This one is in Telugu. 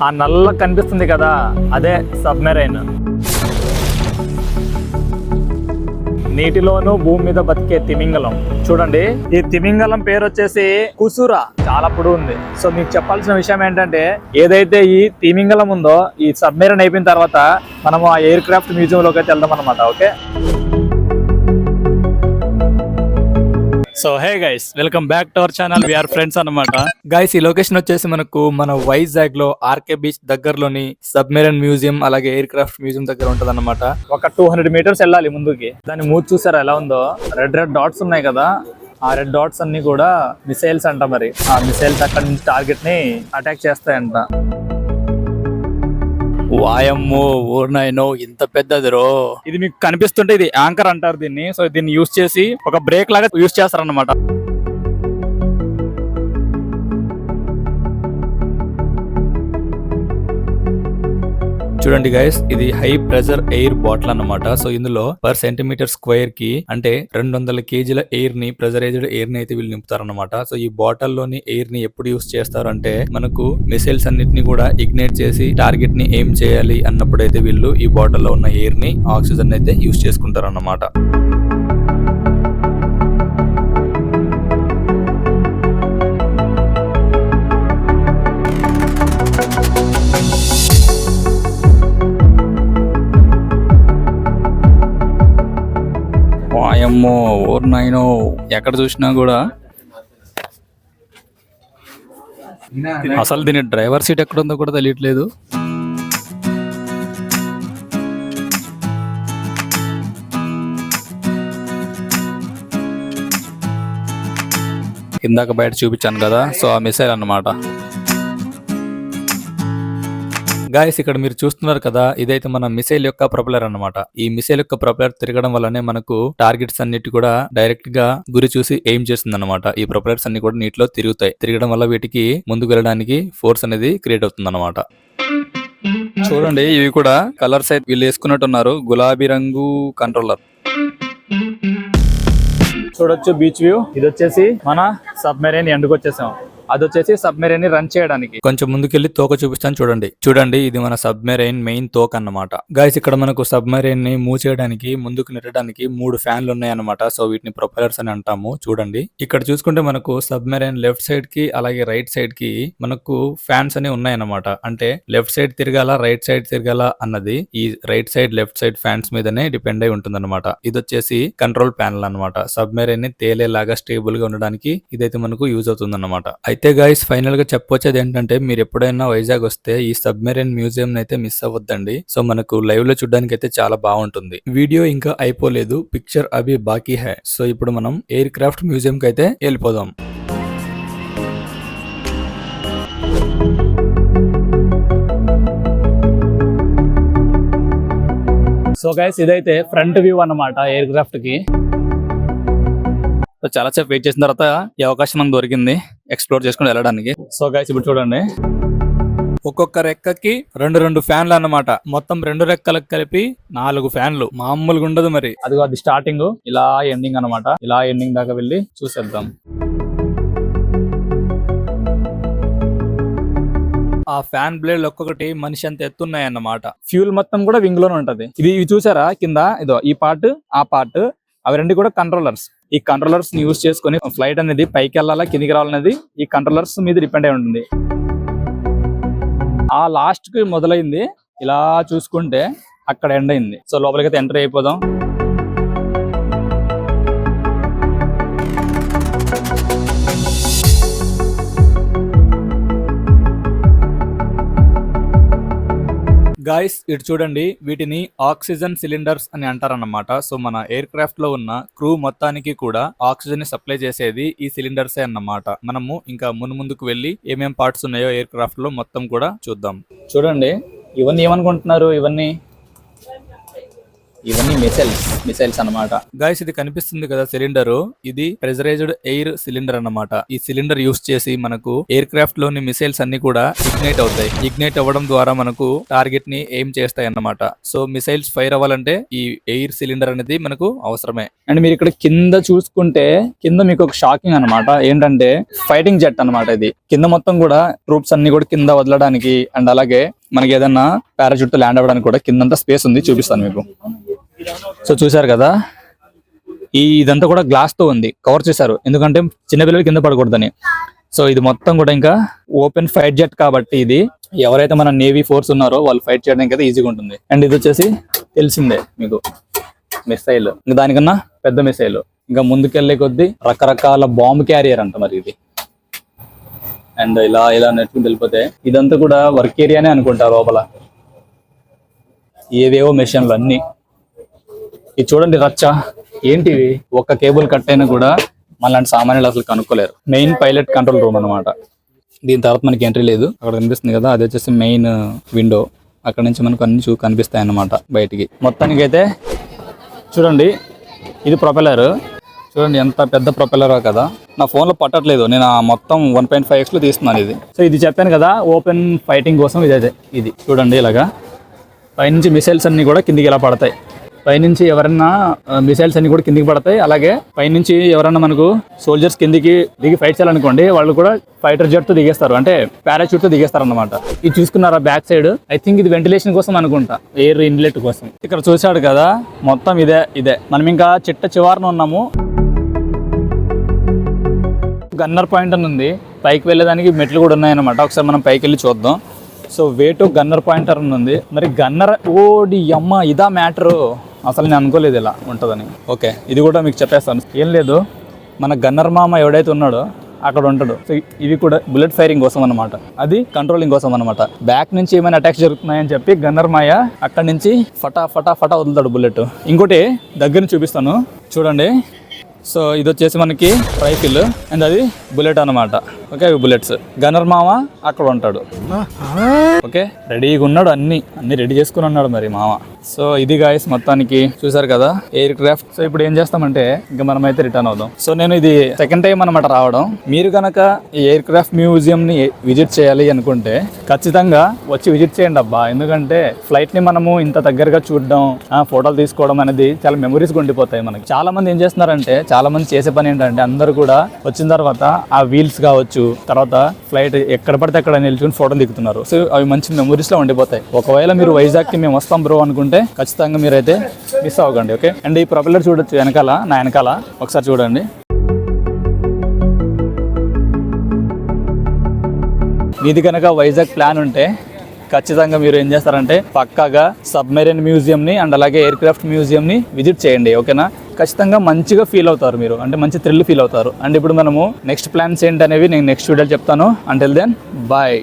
ఆ నల్ల కనిపిస్తుంది కదా, అదే సబ్మెరైన్. నీటిలోను భూమి మీద బతికే తిమింగలం. చూడండి, ఈ తిమింగలం పేరు వచ్చేసి కుసురా. చాలా పొడవు ఉంది. సో మీకు చెప్పాల్సిన విషయం ఏంటంటే, ఏదైతే ఈ తిమింగలం ఉందో, ఈ సబ్మెరైన్ అయిపోయిన తర్వాత మనము ఆ ఎయిర్ క్రాఫ్ట్ మ్యూజియం లోకి అయితే వెళ్దాం అనమాట. Okay, so hey guys, welcome back to our channel. We are friends అన్నమాట. గైస్, ఈ లొకేషన్ వచ్చేసి మనకు మన వైజాగ్ లో ఆర్కే బీచ్ దగ్గరలోని సబ్మెరైన్ మ్యూజియం అలాగే ఎయిర్ క్రాఫ్ట్ మ్యూజియం దగ్గర ఉంటది అనమాట. ఒక 200 మీటర్స్ వెళ్ళాలి ముందుకి. దాని మూతి చూసారా ఎలా ఉందో? రెడ్ డాట్స్ ఉన్నాయి కదా, ఆ రెడ్ డాట్స్ అన్ని కూడా మిసైల్స్ అంట. మరి ఆ మిసైల్స్ అక్కడ నుంచి టార్గెట్ ని అటాక్ చేస్తాయంట. వాయమ్మో, ఊర్నాయనో, ఇంత పెద్దది రో. ఇది మీకు కనిపిస్తుంటే ఇది యాంకర్ అంటారు దీన్ని. సో దీన్ని యూజ్ చేసి ఒక బ్రేక్ లాగా యూజ్ చేస్తారన్నమాట. చూడండి గైస్, ఇది హై ప్రెషర్ ఎయిర్ బాటిల్ అన్నమాట. సో ఇందులో పర్ సెంటీమీటర్ స్క్వేర్ కి అంటే 200 కేజీల ఎయిర్ ని, ప్రెజరైజ్డ్ ఎయిర్ ని అయితే వీళ్ళు నింపుతారన్నమాట. సో ఈ బాటిల్ లోని ఎయిర్ ని ఎప్పుడు యూస్ చేస్తారు అంటే, మనకు మిసైల్స్ అన్నిటిని కూడా ఇగ్నైట్ చేసి టార్గెట్ ని ఎయిమ్ చేయాలి అన్నప్పుడైతే వీళ్ళు ఈ బాటిల్ లో ఉన్న ఎయిర్ ని, ఆక్సిజన్ అయితే యూస్ చేసుకుంటారు అన్నమాట. వాయమ్మో, ఓర్నాయనో, ఎక్కడ చూసినా కూడా అసలు దీని డ్రైవర్ సీట్ ఎక్కడ ఉందో కూడా తెలియట్లేదు. ఇందాక బయట చూపించాను కదా, సో ఆ మిసైల్ అన్నమాట. గాయస్, ఇక్కడ మీరు చూస్తున్నారు కదా, ఇదైతే మన మిసైల్ యొక్క ప్రొపెలర్ అన్నమాట. ఈ మిసైల్ యొక్క ప్రొపెలర్ తిరగడం వల్లనే మనకు టార్గెట్స్ అన్నిటి కూడా డైరెక్ట్ గా గురి చూసి ఎయిమ్ చేస్తుంది అనమాట. ఈ ప్రొపెలర్స్ అన్ని కూడా నీటిలో తిరుగుతాయి. తిరగడం వల్ల వీటికి ముందుకు వెళ్ళడానికి ఫోర్స్ అనేది క్రియేట్ అవుతుంది అనమాట. చూడండి, ఇవి కూడా కలర్స్ అయితే వీళ్ళు వేసుకున్నట్టున్నారు. గులాబీ రంగు కంట్రోలర్. చూడొచ్చు బీచ్ వ్యూ. ఇది వచ్చేసి మన సబ్మెరైన్ ఎండ్కి వచ్చేసాం. అది వచ్చేసి సబ్మెరైన్ ని రన్ చేయడానికి. కొంచెం ముందుకెళ్లి తోక చూపిస్తాను చూడండి. చూడండి, ఇది మన సబ్మెరైన్ మెయిన్ తోక అన్నమాట. గైస్, ఇక్కడ మనకు సబ్మెరైన్ ని మూవ్ చేయడానికి, ముందుకు నెట్టడానికి 3 ఫ్యాన్లు ఉన్నాయన్నమాట. సో వీటిని ప్రొపెలర్స్ అని అంటాము. చూడండి, ఇక్కడ చూసుకుంటే మనకు సబ్మెరైన్ లెఫ్ట్ సైడ్ కి అలాగే రైట్ సైడ్ కి మనకు ఫ్యాన్స్ అని ఉన్నాయన్నమాట. అంటే లెఫ్ట్ సైడ్ తిరగాల, రైట్ సైడ్ తిరగాల అన్నది ఈ right side left side fans మీదనే డిపెండ్ అయి ఉంటుంది అనమాట. ఇది వచ్చేసి కంట్రోల్ ప్యానల్ అనమాట. సబ్మెరైన్ ని తేలేలాగా స్టేబుల్ గా ఉండడానికి ఇదైతే మనకు యూజ్ అవుతుంది అనమాట. అయితే గైస్, ఫైనల్ గా చెప్పొచ్చేది ఏంటంటే, మీరు ఎప్పుడైనా వైజాగ్ వస్తే ఈ సబ్మెరైన్ మ్యూజియం అయితే మిస్ అవ్వద్దండి. సో మనకు లైవ్ లో చూడడానికి అయితే చాలా బాగుంటుంది. వీడియో ఇంకా అయిపోలేదు, పిక్చర్ అభి బాకీ హై. సో ఇప్పుడు మనం ఎయిర్ క్రాఫ్ట్ మ్యూజియం కి అయితే వెళ్ళిపోదాం. సో గైస్, ఇదైతే ఫ్రంట్ వ్యూ అన్నమాట ఎయిర్ క్రాఫ్ట్ కి. సో చాలా సేపు వెయిట్ చేసిన తర్వాత ఈ అవకాశం మనకు దొరికింది ఎక్స్ప్లోర్ చేసుకుని వెళ్ళడానికి. సో గైస్, ఇప్పుడు చూడండి, ఒక్కొక్క రెక్కకి 2 ఫ్యాన్లు అన్నమాట. మొత్తం 2 రెక్కలకు కలిపి 4 ఫ్యాన్లు. మామూలుగా ఉండదు మరి. అదిగో అది స్టార్టింగ్, ఇలా ఎండింగ్ అన్నమాట. ఇలా ఎండింగ్ దాకా వెళ్ళి చూసేద్దాం. ఆ ఫ్యాన్ బ్లేడ్ ఒక్కొక్కటి మనిషి అంత ఎత్తున్నాయి అన్నమాట. ఫ్యూల్ మొత్తం కూడా వింగ్ లోనే ఉంటది. ఇవి చూసారా కింద? ఇదో ఈ పార్ట్, ఆ పార్ట్, అవి 2 కూడా కంట్రోలర్స్. ఈ కంట్రోలర్స్ ని యూజ్ చేసుకుని ఫ్లైట్ అనేది పైకి వెళ్ళాలా కిందికి రావాలనేది ఈ కంట్రోలర్స్ మీద డిపెండ్ అయి ఉంటుంది. ఆ లాస్ట్ కి మొదలైంది, ఇలా చూసుకుంటే అక్కడ ఎండ్ అయింది. సో లోపలికైతే ఎంటర్ అయిపోదాం. గాయస్, ఇటు చూడండి, వీటిని ఆక్సిజన్ సిలిండర్స్ అని అంటారన్నమాట. సో మన ఎయిర్ క్రాఫ్ట్ లో ఉన్న క్రూ మొత్తానికి కూడా ఆక్సిజన్ ని సప్లై చేసేది ఈ సిలిండర్సే అన్నమాట. మనము ఇంకా ముందుకు వెళ్ళి ఏమేం పార్ట్స్ ఉన్నాయో ఎయిర్ క్రాఫ్ట్ లో మొత్తం కూడా చూద్దాం. చూడండి, ఇవన్నీ ఏమనుకుంటున్నారు? ఇవన్నీ ఇవన్నీ మిసైల్స్ అన్నమాట. గైస్ ఇది కనిపిస్తుంది కదా సిలిండర్, ఇది ప్రెజరైజ్డ్ ఎయిర్ సిలిండర్ అన్నమాట. ఈ సిలిండర్ యూస్ చేసి మనకు ఎయిర్ క్రాఫ్ట్ లోని మిసైల్స్ అన్ని కూడా ఇగ్నైట్ అవుతాయి. ఇగ్నైట్ అవ్వడం ద్వారా మనకు టార్గెట్ ని ఎయిమ్ చేస్తాయి అన్నమాట. సో మిసైల్స్ ఫైర్ అవ్వాలంటే ఈ ఎయిర్ సిలిండర్ అనేది మనకు అవసరమే. అండ్ మీరు ఇక్కడ కింద చూసుకుంటే కింద మీకు ఒక షాకింగ్ అన్నమాట. ఏంటంటే ఫైటింగ్ జెట్ అన్నమాట. ఇది కింద మొత్తం కూడా ట్రూప్స్ అన్ని కూడా కింద వదలడానికి అండ్ అలాగే మనకి ఏదన్నా పారాచూట్ తో ల్యాండ్ అవ్వడానికి కూడా కిందంతా స్పేస్ ఉంది, చూపిస్తాను మీకు. సో చూసారు కదా, ఇదంతా కూడా గ్లాస్ తో ఉంది, కవర్ చేశారు, ఎందుకంటే చిన్నపిల్లలు కింద పడకూడదని. సో ఇది మొత్తం కూడా ఇంకా ఓపెన్ ఫైట్ జెట్ కాబట్టి ఇది ఎవరైతే మన నేవీ ఫోర్స్ ఉన్నారో వాళ్ళు ఫైట్ చేయడానికి అయితే ఈజీగా ఉంటుంది. అండ్ ఇది వచ్చేసి తెలిసిందే మీకు మిసైల్, ఇంకా దానికన్నా పెద్ద మిసైల్. ఇంకా ముందుకెళ్లే కొద్దీ రకరకాల బాంబ్ క్యారియర్ అంట మరి ఇది. అండ్ ఇలా నెట్టుకుని వెళ్ళిపోతే ఇదంతా కూడా వర్క్ ఏరియానే అనుకుంటా. లోపల ఏవేవో మెషిన్లు అన్ని. ఇది చూడండి రచ్చ ఏంటివి, ఒక్క కేబుల్ కట్ అయినా కూడా మనలాంటి సామాన్యులు అసలు కనుక్కోలేరు. మెయిన్ పైలట్ కంట్రోల్ రూమ్ అనమాట. దీని తర్వాత మనకి ఎంట్రీ లేదు, అక్కడ కనిపిస్తుంది కదా, అది వచ్చేసి మెయిన్ విండో. అక్కడ నుంచి మనకు అన్ని కనిపిస్తాయి అన్నమాట బయటికి. మొత్తానికి అయితే చూడండి, ఇది ప్రొపెల్లర్. చూడండి ఎంత పెద్ద ప్రొపెల్లరో కదా. నా ఫోన్లో పట్టట్లేదు, నేను మొత్తం 1.5x లో తీస్తున్నాను ఇది. సో ఇది చెప్పాను కదా ఓపెన్ ఫైటింగ్ కోసం. ఇది చూడండి, ఇలాగా పైనుంచి మిసైల్స్ అన్ని కూడా కిందికి ఇలా పడతాయి. పైనుంచి ఎవరన్నా మిసైల్స్ అన్ని కూడా కిందికి పడతాయి. అలాగే పైనుంచి ఎవరన్నా మనకు సోల్జర్స్ కిందికి దిగి ఫైట్ చేయాలనుకోండి, వాళ్ళు కూడా ఫైటర్ జెట్ తో దిగేస్తారు, అంటే పారాచూట్ తో దిగేస్తారు అన్నమాట. ఇది చూసుకున్నారా బ్యాక్ సైడ్, ఐ థింక్ ఇది వెంటిలేషన్ కోసం అనుకుంటా, ఎయిర్ ఇన్లెట్ కోసం. ఇక్కడ చూసాడు కదా మొత్తం ఇదే. మనం ఇంకా చివరన ఉన్నాము. గన్నర్ పాయింట్ అని ఉంది, పైకి వెళ్ళేదానికి మెట్లు కూడా ఉన్నాయన్నమాట. ఒకసారి మనం పైకి వెళ్ళి చూద్దాం. So way to gunner pointer అని ఉంది. మరి గన్నర్ ఓడి అమ్మ, ఇదా మ్యాటరు, అసలు నేను అనుకోలేదు ఇలా ఉంటుందని. ఓకే, ఇది కూడా మీకు చెప్పేస్తాను. ఏం లేదు, మన గన్నర్ మామ ఎవడైతే ఉన్నాడో అక్కడ ఉంటాడు. సో ఇవి కూడా బుల్లెట్ ఫైరింగ్ కోసం అనమాట, అది కంట్రోలింగ్ కోసం అనమాట. బ్యాక్ నుంచి ఏమైనా అటాక్స్ జరుగుతున్నాయని చెప్పి గన్నర్ మాయ అక్కడ నుంచి ఫటా వదులుతాడు బుల్లెట్. ఇంకోటి దగ్గర చూపిస్తాను చూడండి. సో ఇది వచ్చేసి మనకి రైఫిల్ అండ్ అది బుల్లెట్ అనమాట. ఓకే, అవి బుల్లెట్స్. గన్నర్ మామ అక్కడ ఉంటాడు. ఓకే, రెడీగా ఉన్నాడు, అన్ని రెడీ చేసుకుని ఉన్నాడు మరి మామ. సో ఇది గాయస్ మొత్తానికి చూసారు కదా ఎయిర్ క్రాఫ్ట్. సో ఇప్పుడు ఏం చేస్తామంటే ఇంకా మనం అయితే రిటర్న్ అవుదాం. సో నేను ఇది సెకండ్ టైం అనమాట రావడం. మీరు కనుక ఈ ఎయిర్ క్రాఫ్ట్ మ్యూజియం ని విజిట్ చేయాలి అనుకుంటే ఖచ్చితంగా వచ్చి విజిట్ చేయండి అబ్బా. ఎందుకంటే ఫ్లైట్ ని మనము ఇంత దగ్గరగా చూడడం, ఫోటోలు తీసుకోవడం అనేది చాలా మెమరీస్ ఉండిపోతాయి మనకి. చాలా మంది ఏం చేస్తున్నారంటే, చాలా మంది చేసే పని ఏంటంటే, అందరూ కూడా వచ్చిన తర్వాత ఆ వీల్స్ కావచ్చు, తర్వాత ఫ్లైట్ ఎక్కడ పడితే అక్కడ నిల్చుని ఫోటోలు దిగుతున్నారు. సో అవి మంచి మెమరీస్ లో ఉండిపోతాయి. ఒకవేళ మీరు వైజాగ్ కి మేము వస్తాం బ్రో అనుకుంటే ఖచ్చితంగా మీరైతే మిస్ అవ్వకండి. ఓకే, అండ్ ఈ ప్రొపెల్లర్ చూడొచ్చు వెనకాల, నా వెనకాల ఒకసారి చూడండి. మీది కనుక వైజాగ్ ప్లాన్ ఉంటే ఖచ్చితంగా మీరు ఏం చేస్తారంటే పక్కాగా సబ్మెరైన్ మ్యూజియం ని అండ్ అలాగే ఎయిర్ క్రాఫ్ట్ మ్యూజియం ని విజిట్ చేయండి. ఓకేనా, ఖచ్చితంగా మంచిగా ఫీల్ అవుతారు మీరు, అంటే మంచి థ్రిల్ ఫీల్ అవుతారు. అండ్ ఇప్పుడు మనము నెక్స్ట్ ప్లాన్స్ ఏంటి అనేవి నేను నెక్స్ట్ వీడియోలో చెప్తాను. Until then bye.